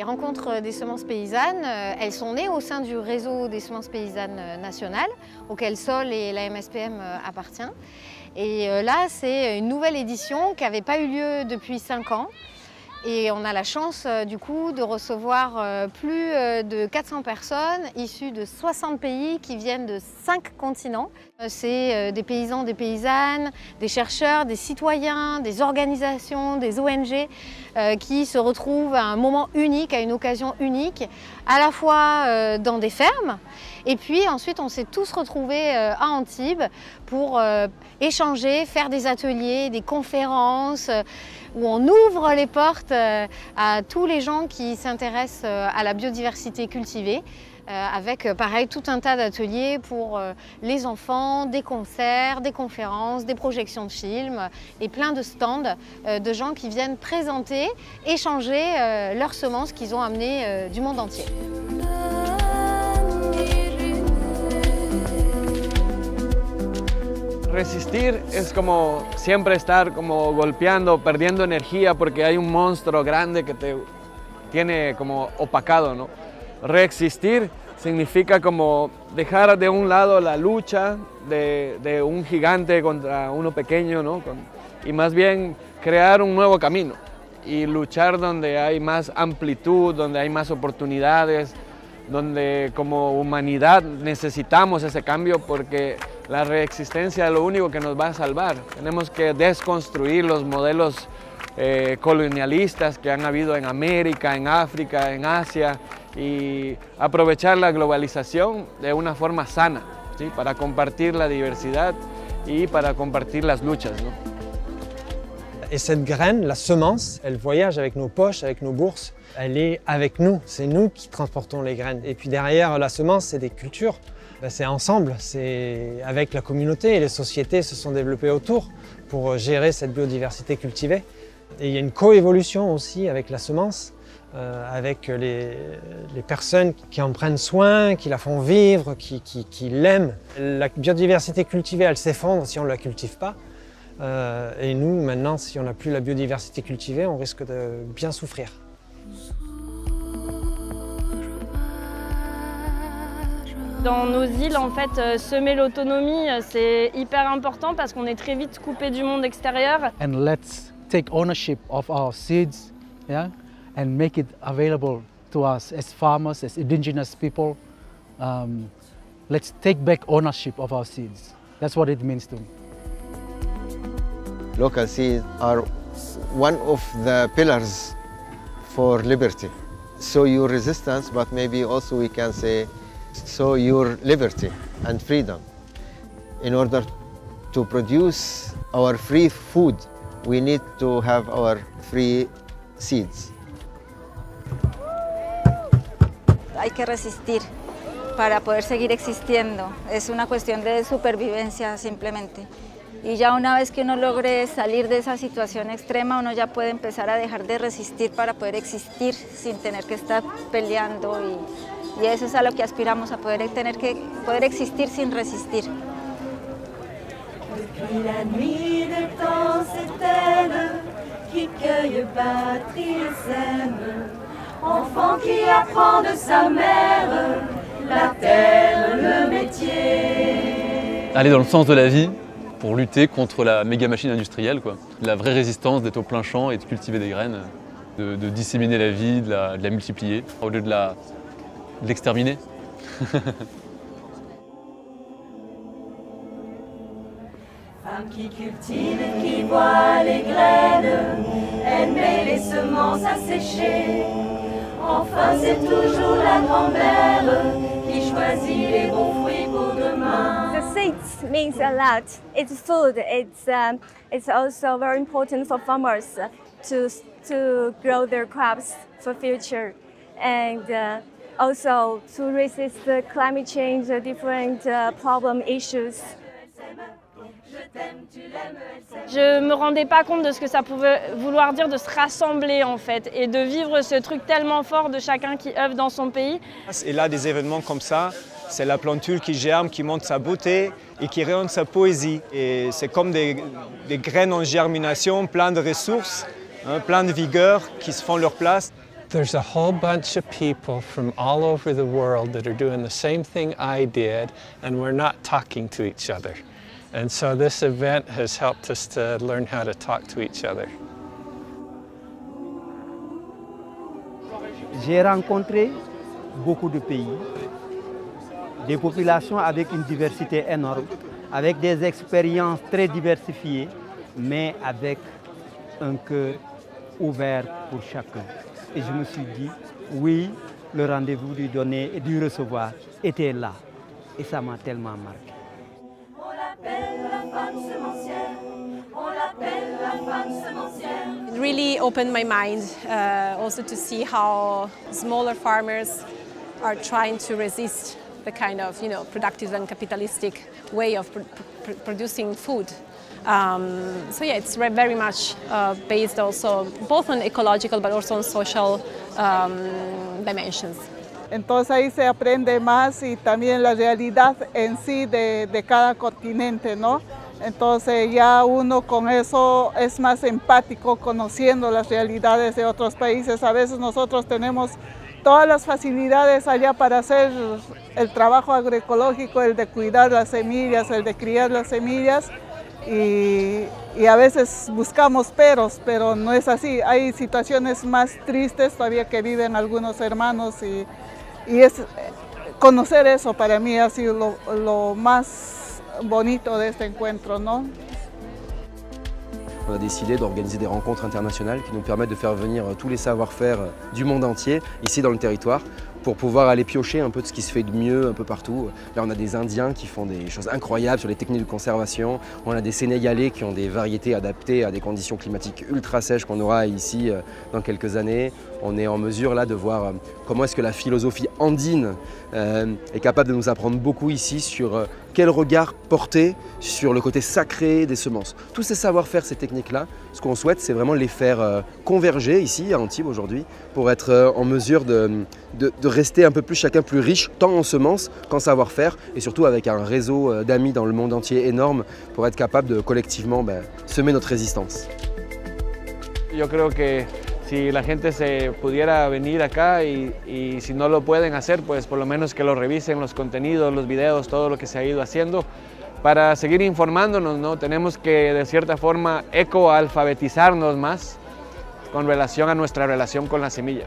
rencontres des semences paysannes, elles sont nées au sein du réseau des semences paysannes nationales, auquel Sol et la MSPM appartient. Et là, c'est une nouvelle édition qui n'avait pas eu lieu depuis 5 ans. Et on a la chance du coup de recevoir plus de 400 personnes issues de 60 pays qui viennent de 5 continents. C'est des paysans, des paysannes, des chercheurs, des citoyens, des organisations, des ONG qui se retrouvent à un moment unique, à une occasion unique, à la fois dans des fermes. Et puis ensuite on s'est tous retrouvés à Antibes pour échanger, faire des ateliers, des conférences, où on ouvre les portes à tous les gens qui s'intéressent à la biodiversité cultivée, avec pareil tout un tas d'ateliers pour les enfants, des concerts, des conférences, des projections de films et plein de stands de gens qui viennent présenter, échanger leurs semences qu'ils ont amenées du monde entier. Resistir es como siempre estar como golpeando, perdiendo energía porque hay un monstruo grande que te tiene como opacado, ¿no? Resistir significa como dejar de un lado la lucha de un gigante contra uno pequeño, ¿no? Y más bien crear un nuevo camino y luchar donde hay más amplitud, donde hay más oportunidades, donde como humanidad necesitamos ese cambio porque la reexistencia es lo único que nos va a salvar. Tenemos que desconstruir los modelos colonialistas que han habido en América, en África, en Asia y aprovechar la globalización de una forma sana, ¿sí? Para compartir la diversidad y para compartir las luchas, ¿no? Et cette graine, la semence, elle voyage avec nos poches, avec nos bourses. Elle est avec nous, c'est nous qui transportons les graines. Et puis derrière la semence, c'est des cultures. C'est ensemble, c'est avec la communauté et les sociétés se sont développées autour pour gérer cette biodiversité cultivée. Et il y a une coévolution aussi avec la semence, avec les personnes qui en prennent soin, qui la font vivre, qui l'aiment. La biodiversité cultivée, elle s'effondre si on ne la cultive pas. Et nous, maintenant, si on n'a plus la biodiversité cultivée, on risque de bien souffrir. Dans nos îles, en fait, semer l'autonomie, c'est hyper important parce qu'on est très vite coupé du monde extérieur. And let's take ownership of our seeds, yeah, and make it available to us as farmers, as indigenous people. Let's take back ownership of our seeds. That's what it means to me. Local seeds are one of the pillars for liberty. So your resistance, but maybe also we can say, so your liberty and freedom. In order to produce our free food, we need to have our free seeds. Hay que resistir para poder seguir existiendo. Es una cuestión de supervivencia simplemente. Y ya una vez que uno logre salir de esa situación extrema, uno ya puede empezar a dejar de resistir para poder existir sin tener que estar peleando y eso es a lo que aspiramos, a poder existir sin resistir. Depuis la nuit des temps s'éteigne, qui cueille, batterie et sème, enfant qui apprend de sa mère, la terre, le métier. Aller dans le sens de la vie pour lutter contre la méga machine industrielle, quoi. La vraie résistance d'être au plein champ et de cultiver des graines, de disséminer la vie, de la multiplier, au lieu de l'exterminer. Femme qui cultive et qui voit les graines, elle met les semences à sécher. Enfin, c'est toujours la grand-mère qui choisit les bons fruits pour demain. The seeds means a lot. It's food. It's also very important for farmers to grow their crops for future, and also to resist the climate change, different problem issues. Je me rendais pas compte de ce que ça pouvait vouloir dire de se rassembler en fait et de vivre ce truc tellement fort de chacun qui œuvre dans son pays. Et là, des événements comme ça, c'est la plantule qui germe, qui montre sa beauté et qui rayonne sa poésie. Et c'est comme des graines en germination, plein de ressources, hein, plein de vigueur qui se font leur place. There's a whole bunch of people from all over the world that are doing the same thing I did, and we're not talking to each other. And so this event has helped us to learn how to talk to each other. J'ai rencontré beaucoup de pays, des populations avec une diversité énorme, avec des expériences très diversifiées, mais avec un cœur ouvert pour chacun. Et je me suis dit, oui, le rendez-vous du donner et du recevoir était là. Et ça m'a tellement marqué. On l'appelle la femme semencière, on l'appelle la femme semencière. It really opened my mind also to see how smaller farmers are trying to resist the kind of productive and capitalistic way of producing food. So yeah, it's very much based also both on ecological but also on social dimensions. Entonces ahí se aprende más y también la realidad en sí de cada continente, ¿no? Entonces ya uno con eso es más empático, conociendo las realidades de otros países. A veces nosotros tenemos todas las facilidades allá para hacer el trabajo agroecológico, el de cuidar las semillas, el de criar las semillas, y a veces buscamos peros, pero no es así. Hay situaciones más tristes todavía que viven algunos hermanos y es conocer eso para mí ha sido lo más bonito de este encuentro, ¿no? On a décidé d'organiser des rencontres internationales qui nous permettent de faire venir tous les savoir-faire du monde entier ici dans le territoire pour pouvoir aller piocher un peu de ce qui se fait de mieux un peu partout. Là, on a des Indiens qui font des choses incroyables sur les techniques de conservation. On a des Sénégalais qui ont des variétés adaptées à des conditions climatiques ultra sèches qu'on aura ici dans quelques années. On est en mesure là de voir comment est-ce que la philosophie andine est capable de nous apprendre beaucoup ici sur quel regard porter sur le côté sacré des semences. Tous ces savoir-faire, ces techniques-là, ce qu'on souhaite, c'est vraiment les faire converger ici à Antibes aujourd'hui pour être en mesure de rester un peu plus chacun plus riche, tant en semences qu'en savoir-faire, et surtout avec un réseau d'amis dans le monde entier énorme pour être capable de collectivement semer notre résistance. Yo creo que si la gente se pudiera venir acá y si no lo pueden hacer, pues por lo menos que lo revisen, los contenidos, los videos, todo lo que se ha ido haciendo para seguir informándonos, ¿no? Tenemos que de cierta forma ecoalfabetizarnos más con relación a nuestra relación con la semilla.